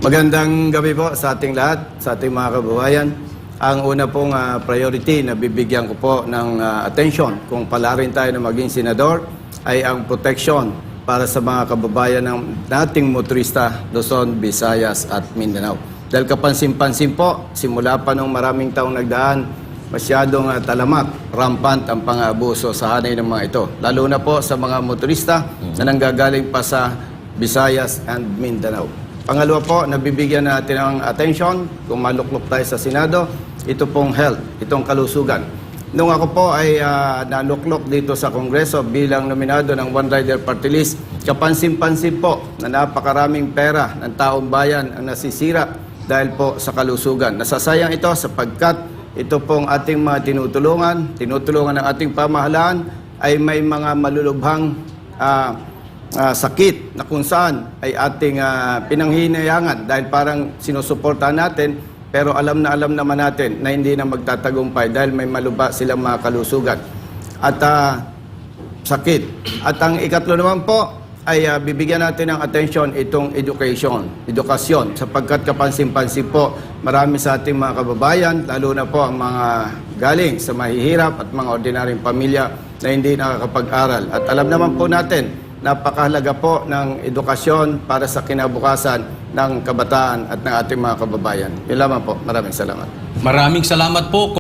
Magandang gabi po sa ating lahat, sa ating mga kababayan. Ang una pong priority na bibigyan ko po ng attention kung pala rin tayo na maging senador ay ang protection para sa mga kababayan ng nating motorista Luzon, Visayas at Mindanao. Dahil kapansin-pansin po, simula pa nung maraming taong nagdaan, masyadong talamak, rampant ang pang-abuso sa hanay ng mga ito. Lalo na po sa mga motorista na nanggagaling pa sa Visayas and Mindanao. Pangalawa po, nabibigyan natin ng attention kung maluklok tayo sa Senado, ito pong health, itong kalusugan. Nung ako po ay naluklok dito sa Kongreso bilang nominado ng One Rider Party List, kapansin-pansin po na napakaraming pera ng taong bayan ang nasisira dahil po sa kalusugan. Nasasayang ito sapagkat ito pong ating mga tinutulungan ng ating pamahalaan ay may mga malulubhang sakit na kung saan ay ating pinanghinayangan dahil parang sinusuportahan natin pero alam naman natin na hindi na magtatagumpay dahil may maluba silang mga kalusugan at sakit. At ang ikatlo naman po ay bibigyan natin ng attention itong edukasyon sapagkat kapansin-pansin po marami sa ating mga kababayan lalo na po ang mga galing sa mahihirap at mga ordinaryong pamilya na hindi nakakapag-aral. At alam naman po natin napakahalaga po ng edukasyon para sa kinabukasan ng kabataan at ng ating mga kababayan. Yun lamang po. Maraming salamat. Maraming salamat po.